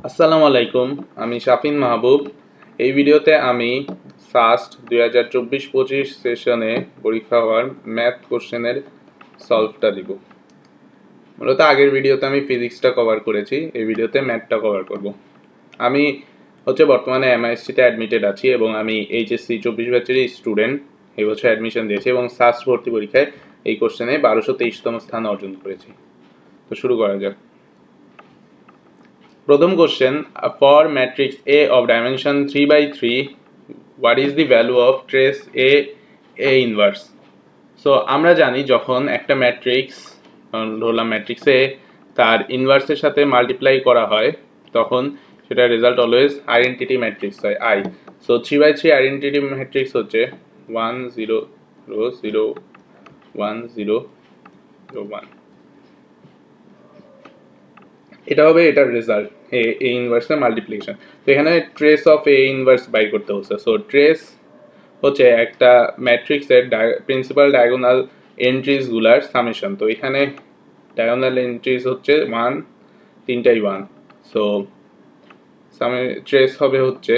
আসসালামু আলাইকুম, আমি শাফিন মাহবুব। এই ভিডিওতে আমি ফার্স্ট 2024-25 সেশনে পরীক্ষা হওয়ার ম্যাথ কোশ্চেনের সলভটা দিব। মূলত আগের ভিডিওতে আমি ফিজিক্সটা কভার করেছি, এই ভিডিওতে ম্যাথটা কভার করব। আমি বর্তমানে এমআইএসটিতে অ্যাডমিটেড আছি এবং আমি এইচএসসি 24 ব্যাচেরই স্টুডেন্ট। এই বছর অ্যাডমিশন দিয়েছি এবং ফার্স্ট ভর্তি পরীক্ষায় এই কোশ্চেনে 1223তম স্থান অর্জন করেছি। তো শুরু করা যাক। প্রথম question, for matrix A of dimension 3/3 what is the value of trace A inverse? So আমরা জানি যখন একটা ম্যাট্রিক্স ধরলাম ম্যাট্রিক্স A তার ইনভার্সের সাথে মাল্টিপ্লাই করা হয় তখন সেটা রেজাল্ট অলওয়েজ আইডেন্টিটি ম্যাট্রিক্স হয় I। সো 3/3 আইডেন্টিটি ম্যাট্রিক্স হচ্ছে 1 0 0 0 1 0 0 1। এটা হবে এটার রেজাল্ট এ ইনভার্সের মাল্টিপ্লিকেশন। তো এখানে ট্রেস অফ এ ইনভার্স বাই করতে হচ্ছে। সো ট্রেস হচ্ছে একটা ম্যাট্রিক্সের প্রিন্সিপাল ডায়াগোনাল এন্ট্রিজগুলার সামেশন। তো এখানে ডায়াগোনাল এন্ট্রিজ হচ্ছে 1, তিনটাই 1। সো ট্রেস হবে হচ্ছে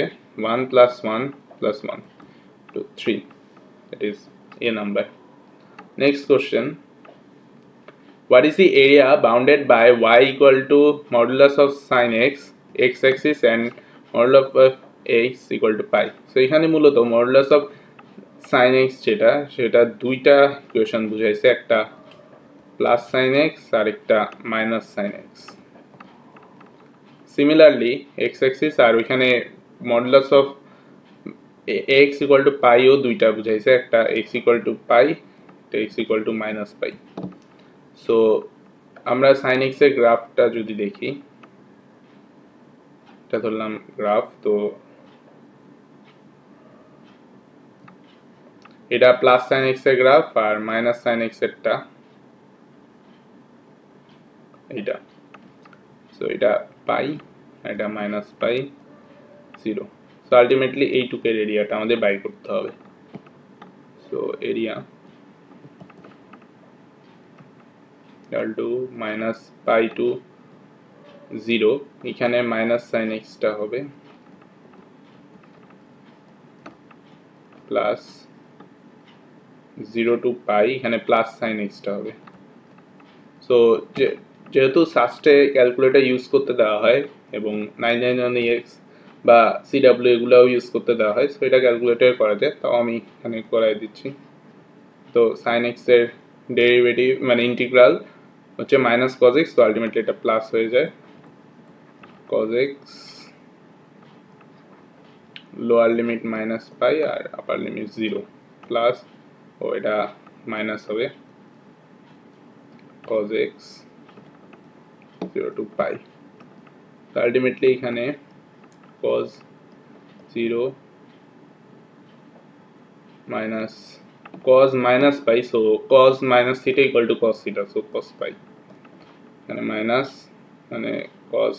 1 + 1 + 1 2 3, that is a number. Next question, what is the area bounded by y equal to modulus of sin x x-axis and modulus of x equal to pi? So এখানে মূলত modulus of sin x সেটা দুইটা equation বুঝাইছে, একটা plus sin x আর একটা minus sin x। Similarly x-axis আর ওইখানে modulus of x equal to pi ও দুইটা বুঝাইছে, একটা x equal to pi, একটা x equal to minus pi। So আমরা sin x এর গ্রাফটা যদি দেখি, এটা ধরলাম গ্রাফ। তো এটা প্লাস sin x এর গ্রাফ আর মাইনাস sin x এরটা এটা। সো এটা পাই, এটা মাইনাস পাই 0। সো আলটিমেটলি এইটুকের এরিয়াটা আমাদের বাই করতে হবে। So area to minus pi to 0, এখানে মাইনাস sin x টা হবে প্লাস 0 টু পাই, এখানে প্লাস sin x টা হবে। সো যেহেতু সাস্টে ক্যালকুলেটর ইউজ করতে দেওয়া হয় এবং 991EX বা CW এগুলোও ইউজ করতে দেওয়া হয়, সো এটা ক্যালকুলেটর করা যায়, তাও আমি এখানে করাই দিচ্ছি। তো sin x এর ডেরিভেটিভ মানে ইন্টিগ্রাল হচ্ছে মাইনাস cos x, তো আলটিমেটলি এটা প্লাস হয়ে যায় cos x, lower limit minus pi আর আপার লিমিট 0 প্লাস, ও এটা মাইনাস হবে cos x 0 to pi। তো আলটিমেটলি এখানে cos 0 minus cos minus pi, so cos minus theta equal to cos theta, so cos pi, এখানে minus মানে cos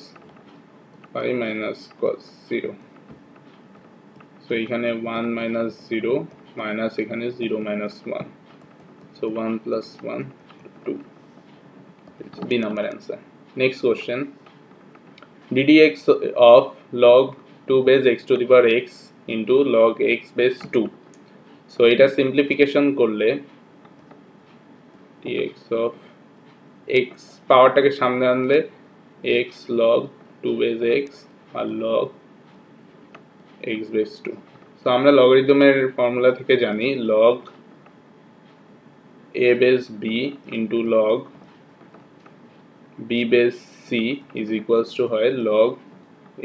pi minus cos 0। So এখানে 1 minus 0 minus এখানে 0 minus 1, so 1 plus 1 2, it's B number answer. Next question, ddx of log 2 base x to the power x into log x base 2। So এটা simplification করলে dx of x পাওয়ারটাকে সামনে আনলে x log 2 base x আর log x base 2। So আমরা লগারিদমের formula থেকে জানি log a base b into log b base c is equals to হয় log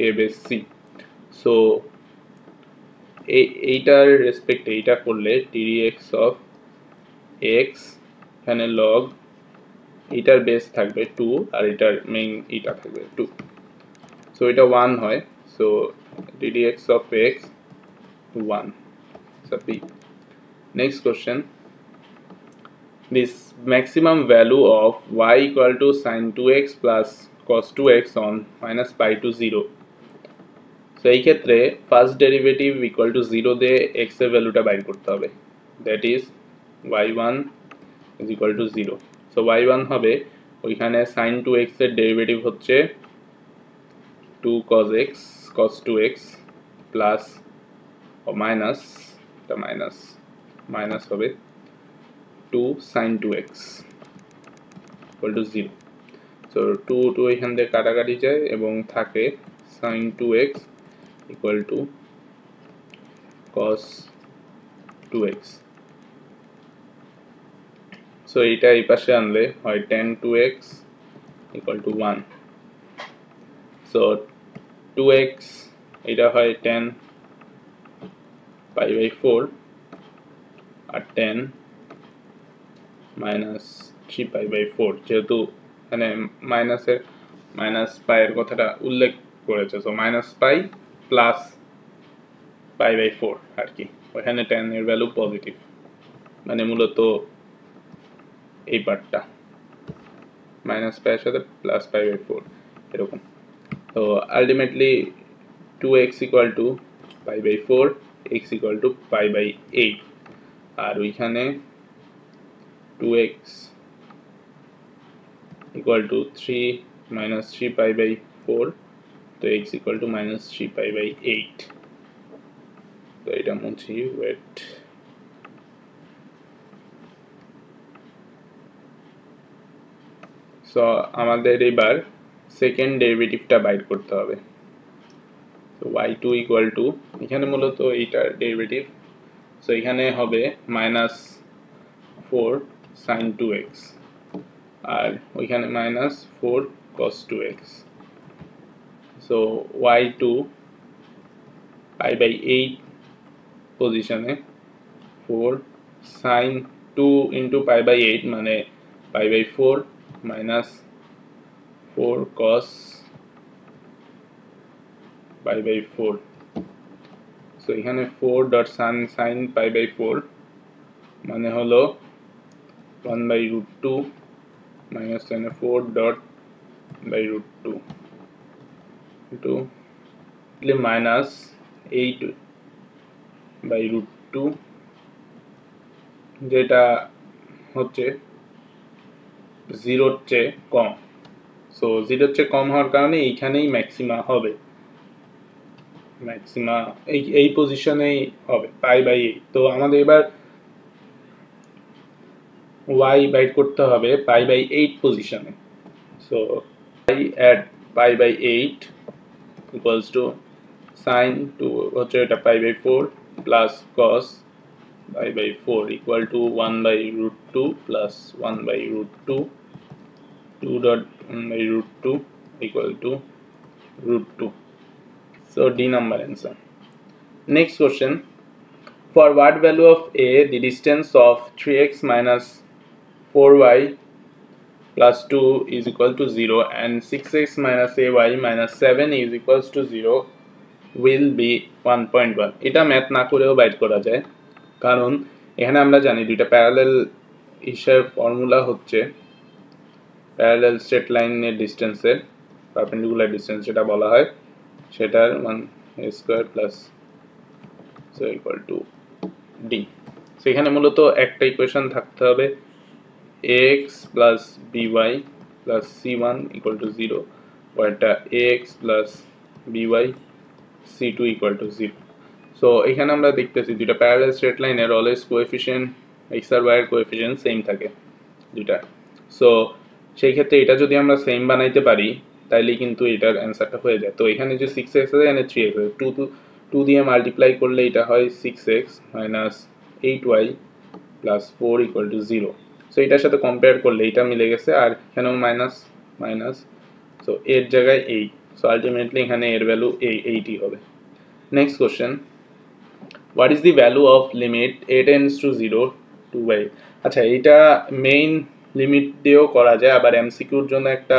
a base c। So এইটার রেসপেক্টে এইটা করলে dx of x, এখানে log এটার বেস থাকবে 2 আর এটার মেইন এটা থাকবে 2, সো এটা 1 হয়। So ddx of x 1, so B. Next question, this maximum value of y equal to sin 2x plus cos 2x on minus pi to 0। So এই ক্ষেত্রে ফার্স্ট ডেরিভেটিভ ইকুয়াল টু 0 দিয়ে x এর ভ্যালুটা বাইর করতে হবে, that is y1 is equal to 0। So y1 হবে ওইখানে sin 2x এর ডেরিভেটিভ হচ্ছে 2 cos x cos 2x plus ও মাইনাস এটা মাইনাস হবে 2 sin 2x equal to 0. So 2 এখান থেকে কাটাকাটি যায় এবং থাকে sin 2x equal to cos 2x. So এটা এই পাশে আনলে হয় tan 2x equal to 1. So 2x এটা হয় tan pi by 4 R tan minus 3 pi by 4 যেহেতু মানে মাইনাস পাই এর কথাটা উল্লেখ করেছে, so minus pi plus pi by 4 আর কি, ওখানে tan এর ভ্যালু পজিটিভ, মানে মূলত এই পার্টটা মাইনাস পাই এর সাথে প্লাস পাই বাই 4 এরকম। তো ultimately 2x equal to pi by 4, x equal to pi by 8 আর ওইখানে 2x equal to 3 minus 3 pi by 4, তো x equal to minus 3 pi by 8. তো এটা মুছি ওয়েট, সো আমাদের এবার সেকেন্ড ডেরিভেটিভটা বাইর করতে হবে। তো y2 equal to এখানে মূলত এইটার ডেরিভেটিভ, সো এখানে হবে minus 4 sin 2x আর ওইখানে minus 4 cos 2x. So y2 pi by 8 পজিশনে 4 sin 2 into pi by 8 মানে pi by 4 minus 4 cos pi by 4. So এখানে 4 dot sin pi by 4 মানে হলো 1 by root 2 minus 4 dot by root 2 into minus 8 by root 2, যেটা হচ্ছে 0 চেয়ে কম। So 0 চেয়ে কম হওয়ার কারণে এইখানেই ম্যাক্সিমা হবে, ম্যাক্সিমা এই পজিশনেই হবে পাই বাই 8। তো আমাদের এবার y বাইট করতে হবে পাই বাই 8 পজিশনে। So y at pi by 8 equals to sin 2 হচ্ছে এটা pi by 4 plus cos pi by 4 equal to 1 by root 2 plus 1 by root 2, 2 dot 1 by root 2 equal to root 2. So D number answer. Next question, for what value of a the distance of 3x minus 4y plus 2 is equal to 0 and 6x minus ay minus 7 is equals to 0 will be 1.1. এটা math না করেও byte করা যায়, কারণ এখানে আমরা জানি দুইটা প্যারালাল হিসাব ফর্মুলা হচ্ছে প্যারালাল স্ট্রেট লাইনের ডিস্টেন্সের পারপেন্ডিকুলার ডিস্টেন্স যেটা বলা হয় সেটার 1 square plus so equal two D. সেখানে মূলত একটা ইকুয়েশন থাকতে হবে ax plus by plus c1 equal to 0 or একটা ax plus by c2 equal to 0. So এখানে আমরা দেখতেছি দুইটা প্যারালাল স্ট্রেট লাইনের অলওয়েজ কোএফিশিয়েন্ট x আর y এর কোএফিশিয়েন্ট সেম থাকে দুইটা। সো সেই ক্ষেত্রে এটা যদি আমরা সেম বানাইতে পারি তাইলে কিন্তু এটার অ্যানসারটা হয়ে যায়। তো এখানে যে 6x আছে এখানে 3x আছে, 2 দিয়ে মাল্টিপ্লাই করলে এটা হয় 6x minus 8y plus 4 equal to 0. So এটার সাথে কম্পেয়ার করলে এটা মিলে গেছে আর এখানেও মাইনাস মাইনাস, সো এর জায়গায় 8, সো আলটিমেটলি এখানে এর ভ্যালু 8ই হবে। Next question, what is the value of limit a tends to 0 to y? আচ্ছা, এটা মেইন লিমিট দিয়েও করা যায়, আবার এমসিকিউর জন্য একটা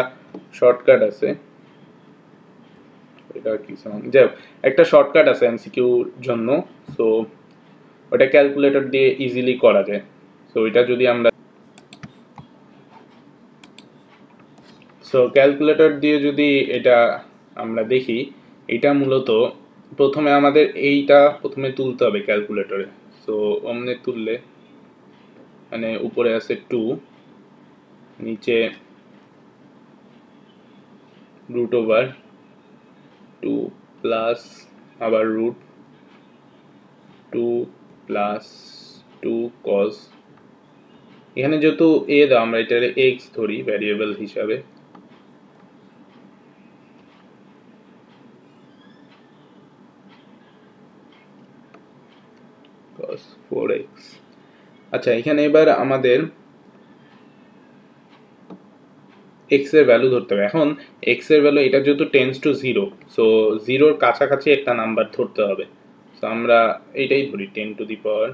শর্টকাট আছে, এটা কি যাই একটা শর্টকাট আছে এমসিকিউর জন্য, সো ওটা ক্যালকুলেটর দিয়ে ইজিলি করা যায়। সো এটা যদি আমরা ক্যালকুলেটর দিয়ে যদি এটা আমরা দেখি, এটা মূলত প্রথমে আমাদের এইটা প্রথমে তুলতে হবে ক্যালকুলেটরে। সো অমনে তুললে মানে উপরে আছে 2, নিচে রুট ওভার 2 প্লাস আবার রুট 2 প্লাস 2 cos, এখানে যেহেতু a দাও আমরা এটার x ধরি ভ্যারিয়েবল হিসাবে, cos 4x। আচ্ছা এখানে এবার আমাদের x এর ভ্যালু ধরতে হবে। এখন x এর ভ্যালু এটা যেহেতু টেন্স টু 0, সো 0 এর কাছাকাছি একটা নাম্বার ধরতে হবে। সো আমরা এটাই ধরি 10 টু দি পাওয়ার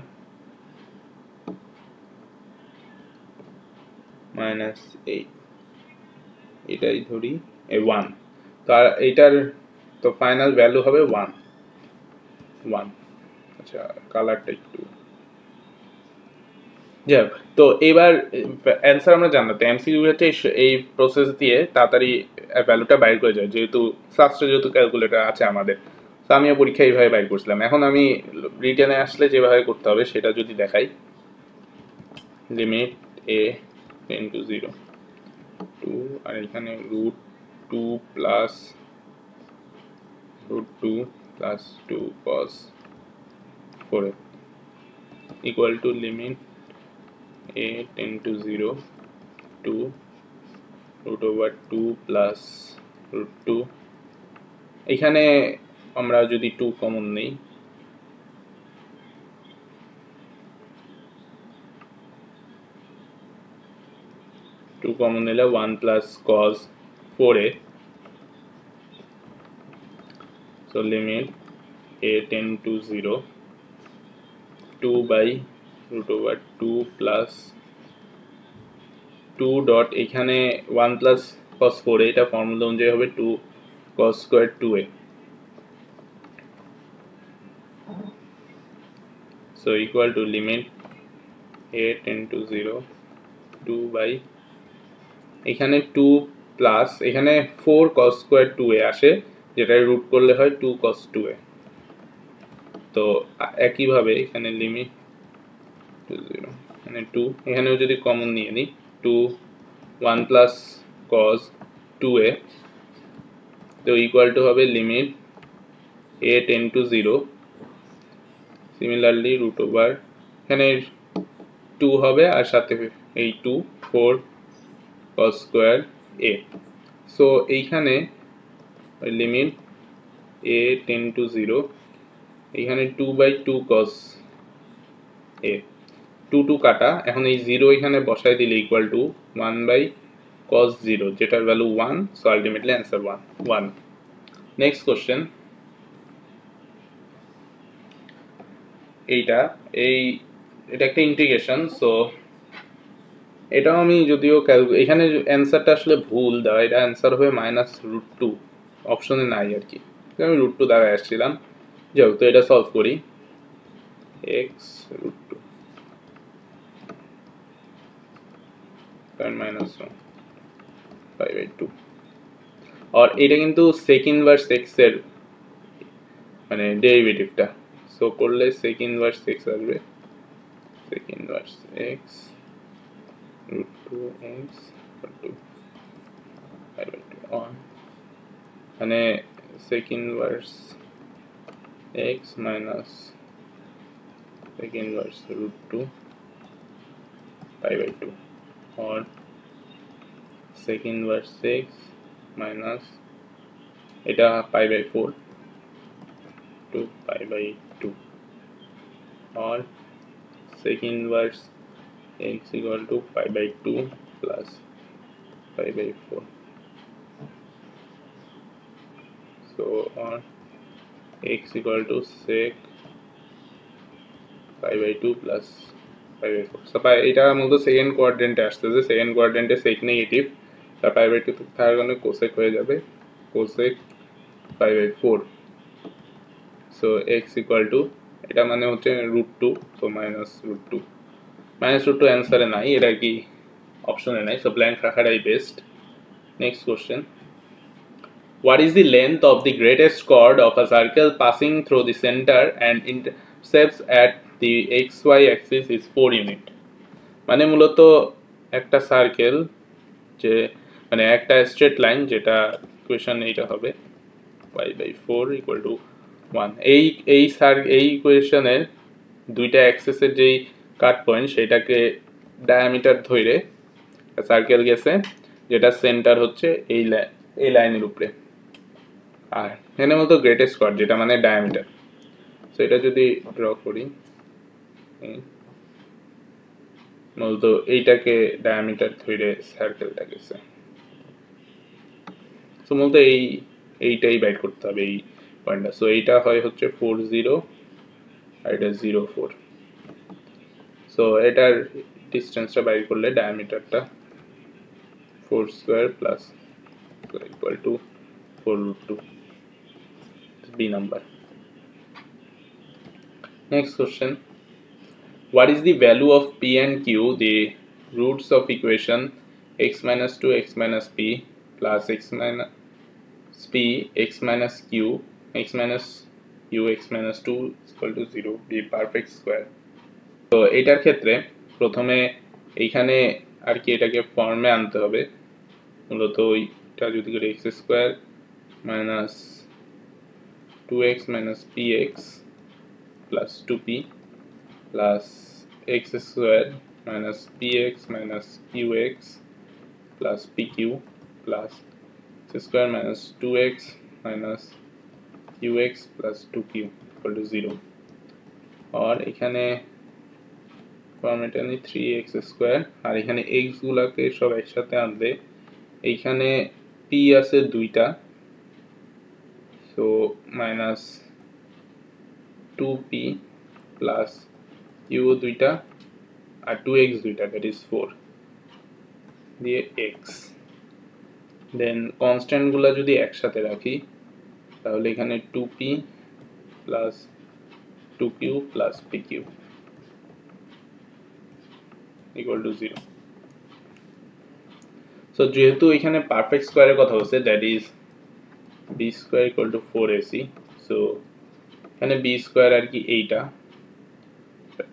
-8, এটাই ধরি 1। তো আর এটার তো ফাইনাল ভ্যালু হবে 1। আচ্ছা কালারটা একটু যাক। তো এবার অ্যান্সার আমরা জানলাম। তো এমসিকিউ হচ্ছে এই প্রসেস দিয়ে তাড়াতাড়ি ভ্যালুটা বাইর করে যায়, যেহেতু সাবস্ট্রে যেহেতু ক্যালকুলেটর আছে আমাদের। তো আমিও পরীক্ষা এইভাবে বাইর করছিলাম। এখন আমি রিটেনে আসলে যেভাবে করতে হবে সেটা যদি দেখাই, লিমিট a টেন টু 0 2 আর এখানে root 2 plus root 2 plus 2 cos 4x equal to limit a tend to 0 to root over 2 plus root 2। এখানে আমরা যদি 2 কমন নেই, নিলে 1 plus cos 4a, so limit a tend to 0 2 by root over 2 plus 2 dot এখানে 1 plus cos 4a এটা formula অনুযায়ী হবে 2 cos square 2a, so equal to limit a tend to 0 2 by এখানে 2 প্লাস এখানে 4 cos square 2a আসে, যেটা root করলে হয় 2 cos 2a। তো একইভাবে এখানে লিমিট টু 0 মানে 2, এখানেও যদি কমন নিয়ে নিই 2 1 প্লাস cos 2a, তো ইকুয়াল টু হবে limit a tend to 0 similarly root over এখানে 2 হবে আর সাথে এই 2 4 cos square a, সো এইখানে লিমিট a টেন টু 0 এখানে 2 বাই 2 cos a 2 2 কাটা, এখন এই 0 এখানে বসাই দিলে ইকুয়াল টু 1 বাই cos 0 যেটার value 1, so ultimately answer 1। Next question, এটা একটা ইন্টিগ্রেশন। সো এটাও আমি যদিও এখানে অ্যান্সারটা আসলে ভুল দেওয়া, এটা অ্যান্সার হবে -√2, অপশনে নাই আর কি, আমি √2 দ্বারা আসছিলাম। যাই হোক, তো এটা সলভ করি x √2 -1 5/2, আর এটা কিন্তু sec ইনভার্স x এর মানে ডেরিভেটিভটা, সো করলে sec ইনভার্স x আসবে, sec inverse x √2x 5/2 on মানে sec inverse x minus sec inverse √2 5/2 or sec inverse x minus এটা π/4 to π/2 or sec inverse x equal to π/2 plus π/4, so on x equal to sec π/2 plus π/4, so এটা মূলত second কোয়াড্রেন্টে আসতেছে, second কোয়াড্রেন্টে sec negative, তার π/2 থাকার কারণে cosec হয়ে যাবে cosec π/4, so x equal to এটা মানে হচ্ছে √2, so -√2 অ্যান্সারে নাই, এটা কি অপশনে নাই, সো ব্ল্যাঙ্ক রাখাটাই best. Next question, what is the length of the greatest chord of a circle passing through the center and intercepts at the xy axis is 4 unit, মানে মূলত একটা সার্কেল যে মানে একটা স্ট্রেট লাইন, যেটা equation এইটা হবে y by 4 equal to 1 এই ইকুয়েশনের দুইটা অ্যাক্সেসের যেই কাট পয়েন্ট সেটাকে ডায়ামিটার ধরে সার্কেল গেছে যেটা সেন্টার হচ্ছে এই লাইনের উপরে আর এখানে মতো গ্রেটেস্ট কট যেটা মানে ডায়ামিটার সো এটা যদি ড্র করি মূলত এইটাকে ডায়ামিটার ধরে সার্কেলটা গেছে সো মূলত এইটাই বাইট করতে হবে এই পয়েন্টটা সো এইটা হয় হচ্ছে 40 আর এটা 04 সো এটার ডিসটেন্সটা বাইর করলে ডায়ামিটারটা 4 square plus equal to 4√2 B number. Next question. What is the value of P and Q, the roots of equation x minus 2 x minus p plus x minus p x minus q x minus u x minus 2 is equal to 0 be perfect square. তো এটার ক্ষেত্রে প্রথমে এইখানে আর কি এটাকে ফর্মে আনতে হবে মূলত এটা যদি করে x square minus 2x minus px plus 2p plus x square minus px minus qx plus pq plus x square minus 2x minus qx plus 2q equal to 0 और এখানে ফর্মেটে আনি 3x স্কয়ার আর এখানে x গুলাকে সব একসাথে আনলে এইখানে p আছে দুইটা so minus 2p plus u দুইটা আর 2x দুইটা that is 4 দিয়ে x then constant গুলা যদি একসাথে রাখি তাহলে এখানে 2p plus 2q plus pq equal to 0 so যেহেতু এখানে পারফেক্ট স্কয়ারের কথা হচ্ছে that is b square equal to 4ac so এখানে b square আর কি এইটা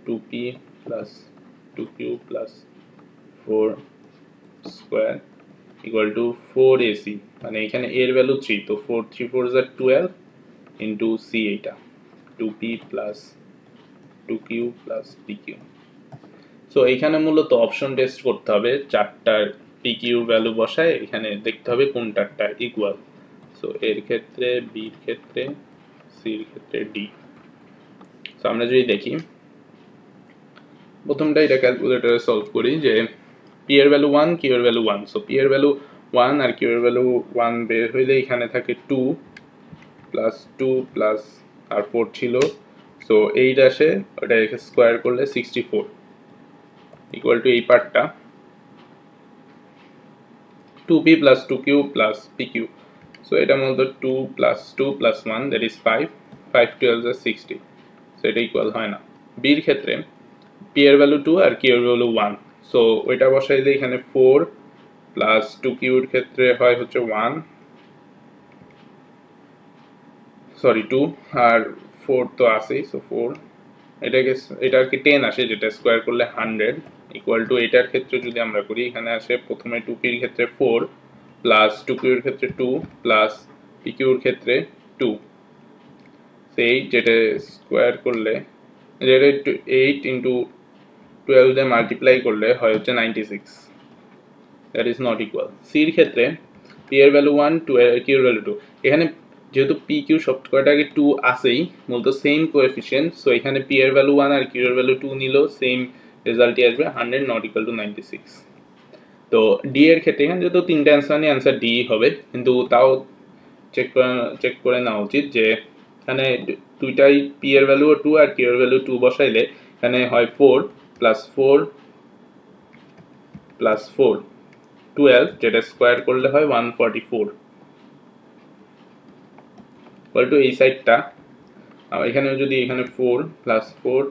2p plus 2q plus 4 square equal to 4ac মানে এখানে a এর ভ্যালু 3 তো 4 3 4s are 12 into c এইটা 2p plus 2q plus pq so এখানে মূলত অপশন টেস্ট করতে হবে চারটার pq ভ্যালু বসায় এখানে দেখতে হবে কোনটাটা ইকুয়াল সো এর ক্ষেত্রে b এর ক্ষেত্রে c এর ক্ষেত্রে d সো আমরা যদি দেখি প্রথমটা এটা ক্যালকুলেটরে সলভ করি যে p এর ভ্যালু 1 q এর ভ্যালু 1 সো p এর ভ্যালু 1 আর q এর ভ্যালু 1 বের হইলে এখানে থাকে 2 প্লাস 2 প্লাস আর 4 ছিল সো 8 আসে ওটা স্কয়ার করলে 64 ইকুয়াল টু এই পার্টটা 2p plus 2q plus pq so এটা মূলত 2 plus 2 plus 1 that is 5 5 12 is 60 so এটা ইকুয়াল হয় না b এর ক্ষেত্রে p এর ভ্যালু 2 আর q এর ভ্যালু 1 so ওইটা বসাইলে এখানে 4 plus 2q এর ক্ষেত্রে হয় হচ্ছে 1 সরি 2 আর 4 তো আছেই so 4 এটা কি 10 আসে যেটা স্কয়ার করলে 100 ইকুয়াল টু এটার ক্ষেত্রে যদি আমরা করি এখানে আসে প্রথমে 2p এর ক্ষেত্রে 4 প্লাস 2q এর ক্ষেত্রে 2 প্লাস pq এর ক্ষেত্রে 2 সেই যেটা স্কয়ার করলে যেটা 8 into 12 দিয়ে মাল্টিপ্লাই করলে হয় হচ্ছে 96 that is not equal c এর ক্ষেত্রে p এর ভ্যালু 1 2 q এর ভ্যালু 2 এখানে যেহেতু pq সবকটাকে 2 আছেই মূলত সেম কোএফিশিয়েন্ট সো এখানে p এর ভ্যালু 1 আর q এর ভ্যালু 2 নিলেও সেম রেজাল্টই আসবে 100 not equal to 96 তো d এর ক্ষেত্রে এখানে যেহেতু তিনটা অ্যানসার নেই অ্যানসার d হবে কিন্তু তাও চেক করে নেওয়া উচিত যে এখানে দুইটাই p এর ভ্যালু 2 আর q এর ভ্যালু 2 বসাইলে এখানে হয় 4 প্লাস 4 প্লাস 4 12 যেটা স্কয়ার করলে হয় 144 ইকুয়াল টু এই সাইডটা এখানে যদি এখানে 4 প্লাস 4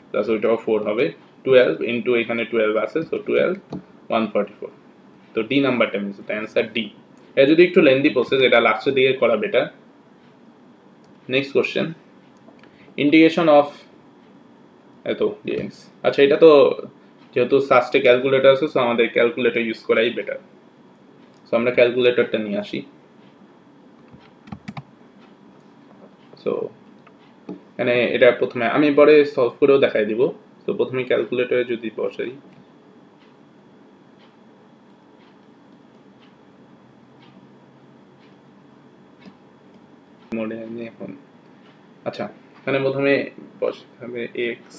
প্লাস ওইটাও 4 হবে 12 ইনটু এখানে 12 আছে সো 12 144 তো ডি নাম্বারটা মিলছে তাই आंसर ডি এটা যদি একটু লেন্দি প্রসেস এটা লাস্টের দিকে করা better next question integration of এতো dx আচ্ছা এটা তো যেহেতু সাস্টে ক্যালকুলেটর আছে সো আমাদের ক্যালকুলেটর ইউজ করাই বেটার সো আমরা ক্যালকুলেটরটা নিয়ে আসি সো এখানে এটা প্রথমে আমি পরে সলভ করেও দেখাই দিব। তো প্রথমে ক্যালকুলেটরে যদি বসাই, মোডে আমি এখন, আচ্ছা এখানে প্রথমে বসাতে হবে x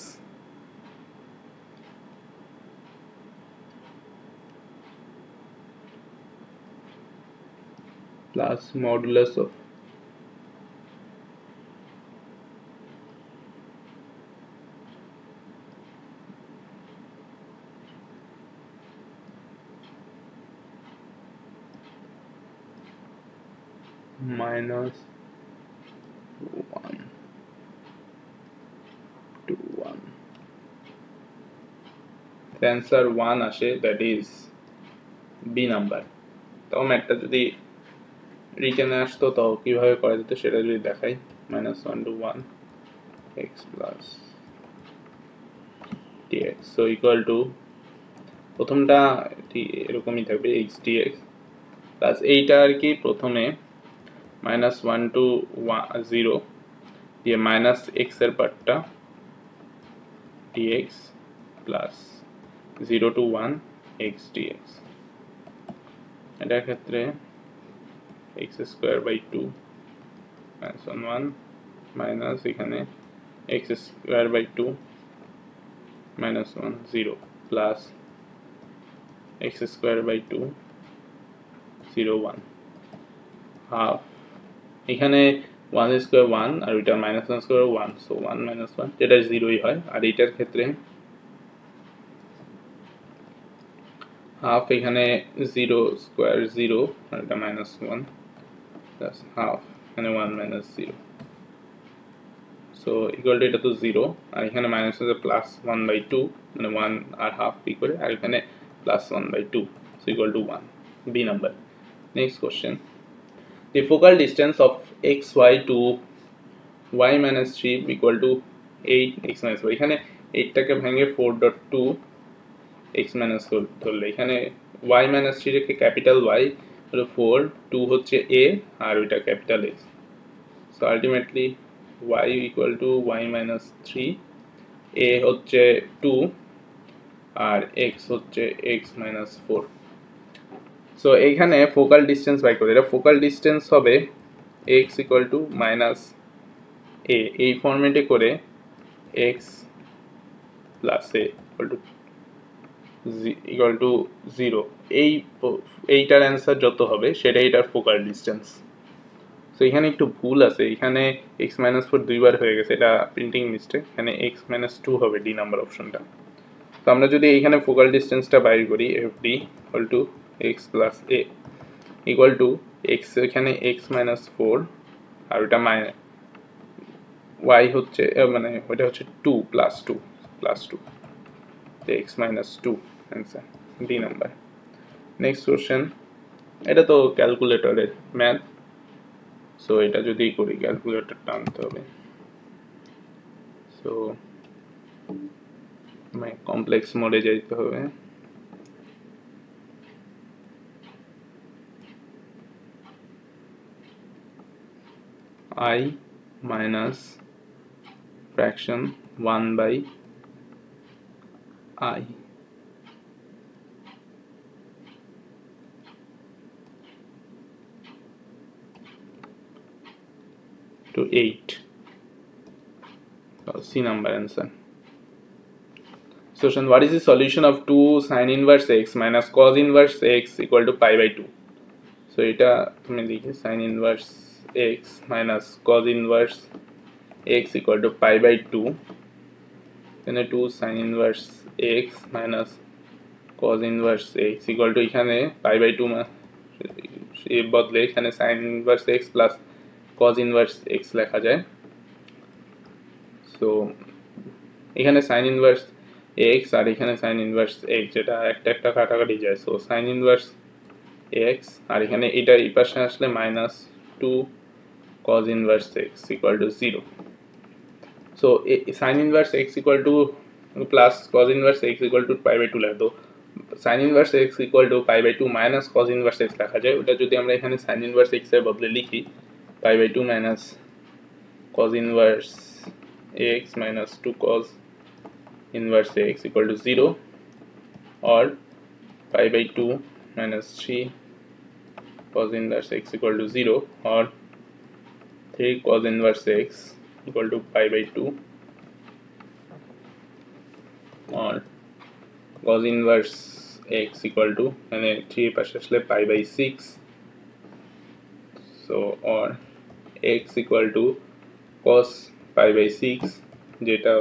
plus modulus of minus 1 to 1. The answer 1 আসে, that is B নাম্বার। তাও ম্যাথটা যদি রিটেনে আসতো তাও কিভাবে করা যেত সেটা যদি দেখাই, -1 to 1 x plus dx so equal to প্রথমটা এরকমই থাকবে x dx প্লাস এইটা আর কি প্রথমে -1 to 0 দিয়ে মাইনাস x এর পার্টটা dx plus 0 to 1 x dx, এটার ক্ষেত্রে x square by 2 minus 1 minus এখানে x square by 2 minus 1 0 plus x square by 2 0 1 half এখানে 1 square 1 আর এটা minus 1 square 1 so 1 minus 1 যেটা 0ই হয়। আর এটার ক্ষেত্রে হাফ এখানে 0 স্কয়ার 0 আর এটা -1 প্লাস হাফ এখানে 1 minus 0 সো ইকুয়াল টু এটা তো 0 আর এখানে মাইনাস আছে প্লাস 1/2 মানে 1 আর হাফ ই করে আর এখানে plus 1/2 so equal to 1 B number. Next question, the focal distance of xy to y minus 3 equal to 8 x minus 4 এখানে 8 টাকে ভেঙে 4.2 x minus 4 ধরলে এখানে y minus 3 রেখে ক্যাপিটাল y হলো 4 2 হচ্ছে a আর ওইটা capital x so ultimately y equal to y minus 3 a হচ্ছে 2 আর x হচ্ছে x minus 4 সো এইখানে ফোকাল ডিসটেন্স বাই করে এটা ফোকাল ডিসটেন্স হবে x equal to minus a এই ফরম্যাটে করে x plus a equal to 0 এইটার অ্যান্সার যত হবে সেটাই এটার ফোকাল ডিসটেন্স। সো এখানে একটু ভুল আছে, এখানে x minus 4 দুইবার হয়ে গেছে, এটা প্রিন্টিং মিস্টেক, এখানে x minus 2 হবে ডি নাম্বার অপশনটা। তো আমরা যদি এইখানে ফোকাল ডিসটেন্সটা বাইর করি fd equal to x plus a equal to x এখানে x minus 4 আর ওটা y হচ্ছে মানে ওটা হচ্ছে 2 plus 2 x minus 2 answer D number. Next question, এটা তো ক্যালকুলেটরের ম্যাথ সো এটা যদি করি ক্যালকুলেটর টানতে হবে সো কমপ্লেক্স মোডে যাইতে হবে I minus fraction 1 by I to 8 so C number answer. Question, what is the solution of 2 sin inverse x minus cos inverse x equal to pi by 2 so এটা তুমি লিখি sin inverse x minus cos inverse x equal to pi by 2 then 2 sin inverse x minus cos inverse x equal to এখানে pi by 2 এর বদলে এখানে sin inverse x plus cos inverse x লেখা যায়। So এখানে sin inverse x আর এখানে sin inverse x যেটা একটা একটা কাটাকাটি যায় সো sin inverse x আর এখানে এটা এই পাশে আসলে -2 cos inverse x equal to 0 so sin inverse x equal to plus cos inverse x equal to pi by 2 লিখো, sin inverse x equal to pi by 2 minus cos inverse x লেখা যায়। ওটা যদি আমরা এখানে sin inverse x এর বদলে লিখি pi by 2 minus cos inverse x minus 2 cos inverse x equal to 0, or pi by 2 minus 3 cos inverse x equal to 0, or 3 cos inverse x equal to pi by 2, or cos inverse x equal to 3 পাশে আসলে pi by 6, so or x equal to cos pi by 6 যেটা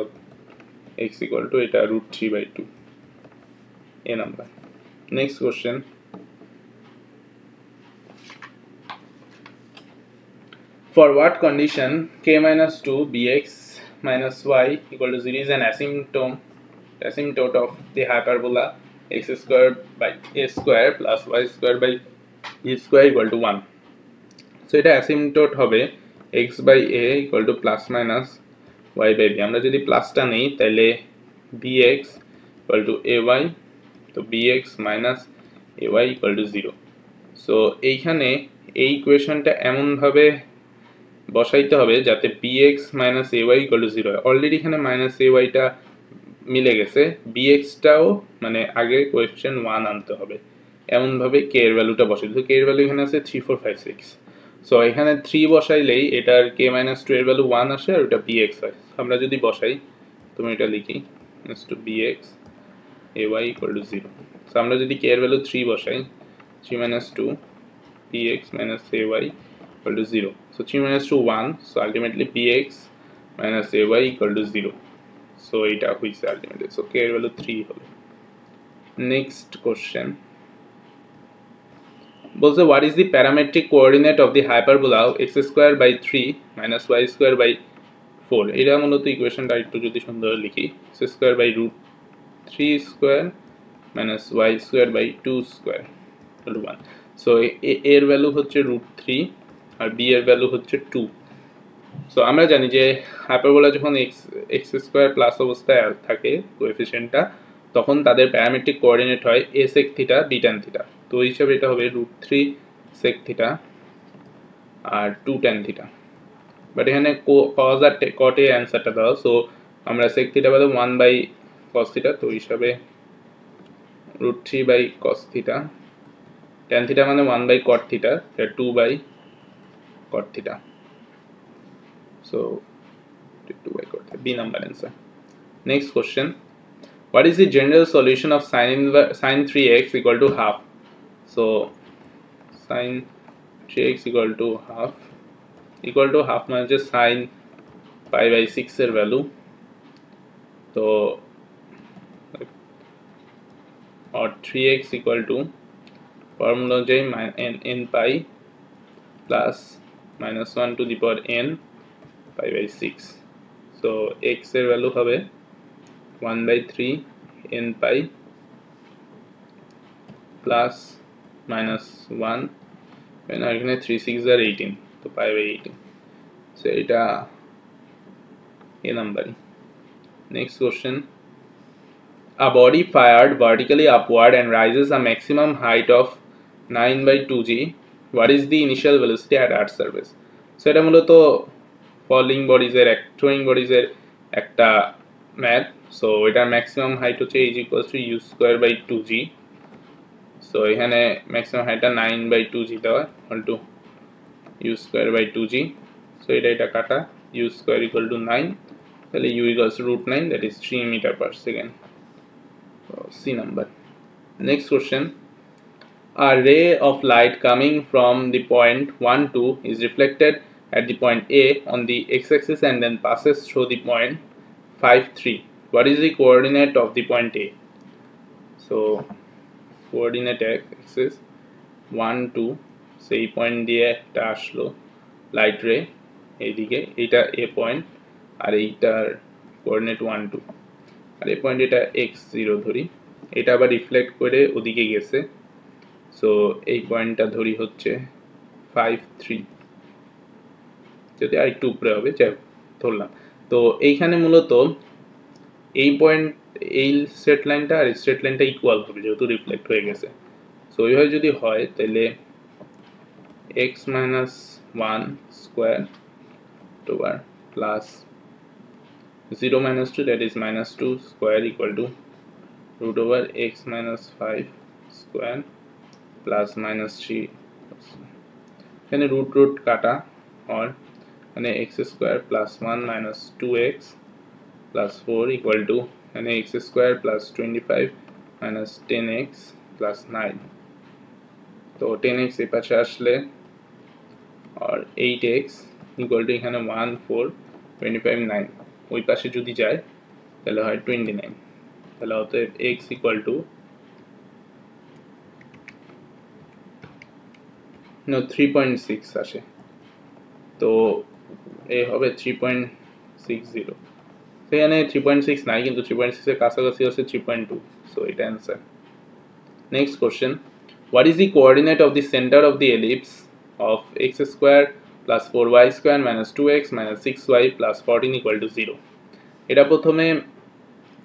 x equal to এটা root 3 by 2 a number. Next question, for what condition k minus 2 bx minus y equal to 0 is an asymptote of the hyperbola x square by a square plus y square by b square equal to 1. So এটা asymptote হবে x by a equal to plus minus y by b. আমরা যদি প্লাসটা নেই তাহলে bx equal to ay, তো bx minus ay equal to 0. so এইখানে এই ইকুয়েশনটা এমন ভাবে বসাইতে হবে যাতে bx minus ay equal to 0 হয়। অলরেডি এখানে minus ay টা মিলে গেছে, bx টাও মানে আগে কোএফিশিয়েন্ট 1 আনতে হবে, এমন ভাবে k এর ভ্যালুটা বসাই দিতে। k এর ভ্যালু এখানে আছে 3 4 5 6, সো এখানে 3 বসাইলেই এটার k minus 2 এর ভ্যালু 1 আসে আর এটা bx হয়। আমরা যদি বসাই, তুমি এটা লিখি to bx ay equal to 0, so আমরা যদি k এর ভ্যালু 3 বসাই, 3 minus 2 bx minus ay equal to 0, so 3 minus 2 1, so ultimately bx minus ay equal to 0, so এটা হইছে ultimately, so k এর ভ্যালু 3 হবে। নেক্সট কোশ্চেন বলছে what is the parametric coordinate of the hyperbola x square by 3 minus y square by 4, এটা মূলত ইকুয়েশনটা একটু যদি সুন্দর লিখি, x square by root 3 square minus y square by 2 square equal to 1, so a এর value হচ্ছে root 3 আর b এর value হচ্ছে 2। সো আমরা জানি যে হাইপারবোলা যখন x স্কয়ার প্লাস অবস্থায় থাকে কোএফিশিয়েন্টটা, তখন তাদের প্যারামেট্রিক কোঅর্ডিনেট হয় a sec theta b tan theta, তো এই হিসাবে এটা হবে √3 sec থিটা আর 2 tan থিটা, বাট এখানে cos আর cot এর অ্যানসারটা দাও, সো আমরা sec থিটা বলে 1 বাই cos থিটা, তো এই হিসাবে √3 by cos theta, tan theta মানে 1 বাই cot থিটা, এটা 2 by cot theta, so 2 by cot, b number answer. Next question, what is the general solution of sin 3x equal to half, so sin 3x equal to half মানে যে sin pi by 6 এর value, তো or 3x equal to formula অনুযায়ী n pi plus minus 1 to the power n pi by 6, so x এর value হবে 1 by 3 n pi plus minus 1, আর এখানে 3 6 আর 18, তো pi by 18, so এটা a number. Next question, a body fired vertically upward and rises a maximum height of 9 by 2g, what is the initial velocity at earth surface, so এটা মূলত falling bodies এর throwing bodies এর একটা math, so এটার maximum height হচ্ছে h equals to u square by 2g, so এখানে maximum হাইটটা 9 by 2g দেওয়া equal to u square by 2g, so এটা কাটা u square equal to 9, তাহলে u equals to √9, that is 3 meter per second, so C number. Next question, a ray of light coming from the point 1 2 is reflected at the point A on the x-axis and then passes through the point 5 3, what is the coordinate of the point A, so coordinate axis 1 2, সেই point দিয়ে একটা আসলো light রে এইদিকে, এটা a point আর এইটার coordinate 1 2, আর এই point এটা x0 ধরি, এটা আবার রিফ্লেক্ট করে ওদিকে গেছে, সো এই পয়েন্টটা ধরি হচ্ছে 5 3, যদি আর একটু উপরে হবে যাই ধরলাম, তো এইখানে মূলত এই পয়েন্ট এই স্ট্রেট লাইনটা আর স্ট্রেট লাইনটা ইকুয়াল হবে যেহেতু রিফ্লেক্ট হয়ে গেছে, সো এইভাবে যদি হয় তাহলে x minus 1 square over plus 0 minus 2, that is minus 2 square, equal to root over x minus 5 square plus minus 3 এখানে root কাটা or এখানে x square plus 1 minus 2x plus 4 equal to এখানে x square plus 25 minus 10x plus 9 তো 10x এই পাশে আসলে আর 8x equal to এখানে 1 4 25 9 ওই পাশে যদি যায় তাহলে হয় 29 তাহলে অতএব x equal to 3.6 আসে তো এ হবে 3.60 এখানে 3.6 নাই কিন্তু 3.6 এর কাছাকাছি আছে 3.2 সো এটা answer next question what is the coordinate of the center of the ellipse of x square plus 4y square minus 2x minus 6y plus 14 equal to 0 এটা প্রথমে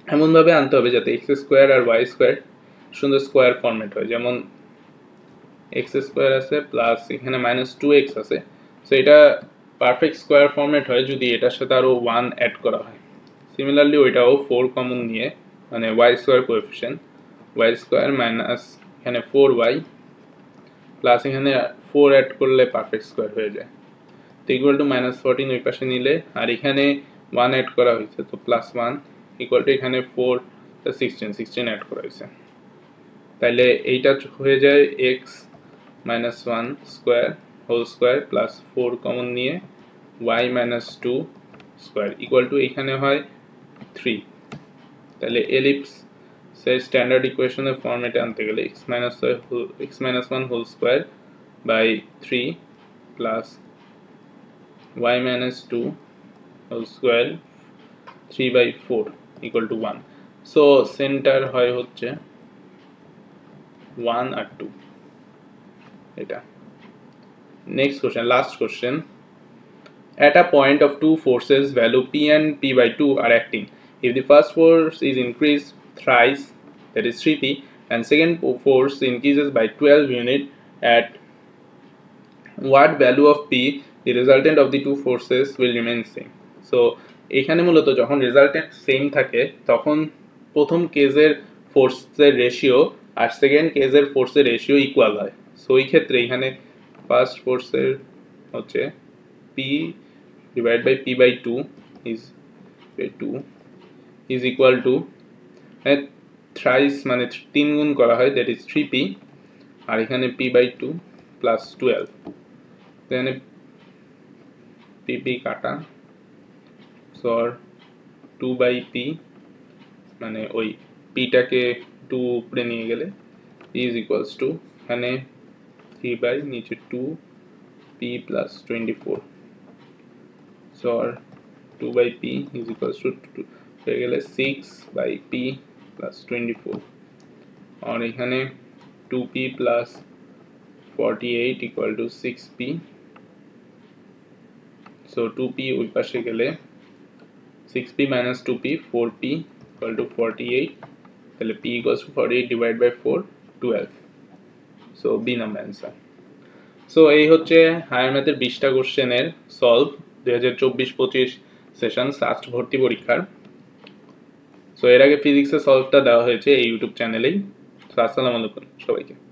এমন ভাবে আনতে হবে যাতে x square আর y square সুন্দর square format হয় যেমন x square আছে প্লাস এখানে minus 2x আছে সো এটা পারফেক্ট স্কয়ার ফরম্যাট হয় যদি এটার সাথে আরো 1 অ্যাড করা হয় সিমিলারলি ওইটাও 4 কমন নিয়ে মানে y square coefficient y square minus এখানে 4y প্লাস এখানে 4 অ্যাড করলে পারফেক্ট স্কয়ার হয়ে যায় তো ইকুয়াল টু -14 ওই পাশে নিলে আর এখানে 1 অ্যাড করা হয়েছে তো +1 ইকুয়াল টু এখানে 4 16 অ্যাড করা হয়েছে তাহলে এইটা হয়ে যায় x - 1 square whole square plus 4 common নিয়ে y - 2 স্কয়ার ইকুয়াল টু এখানে হয় 3 তাহলে এলিপস এর স্ট্যান্ডার্ড ইকুয়েশনের ফরম্যাটে আনতে গেলে x - 1 whole square by 3 plus y - 2 whole square 3/4 equal to 1 so centre হয় হচ্ছে 1 আর 2 এটা next question last question at a point of two forces value p and p/2 are acting if the first force is increased thrice that is 3p and second force increases by 12 unit at what value of p the resultant of the two forces will remain same so এখানে মূলত যখন resultant same থাকে তখন প্রথম কেসের ফোর্সের ratio আর second কেসের ফোর্সের রেশিও ইকুয়াল হয় সো এই ক্ষেত্রে এখানে ফার্স্ট ফোর্সের হচ্ছে p divided by p/2 is 2 is equal to thrice মানে 3 গুণ করা হয় that is 3p আর এখানে p/2 plus 12 এখানে pp কাটা so 2/p মানে ওই p টাকে 2 উপরে নিয়ে গেলে is equals to এখানে 3 by নিচে 2 p plus 24 so 2 by p is equals to 2 হয়ে গেলে 6 by p plus 24 আর এখানে 2p plus 48 equal to 6p so 2p ওই পাশে গেলে 6p minus 2p 4p equal to 48 তাহলে p equals to 48 divided by 4 12 so b number answer so এই হচ্ছে higher ম্যাথের 20টা কোশ্চেনের সলভ 2024-25 সেশন লাস্ট ভর্তি পরীক্ষার সো এর আগে ফিজিক্সের সলভটা দেওয়া হয়েছে এই ইউটিউব চ্যানেলেই সো আসসালামু আলাইকুম সবাইকে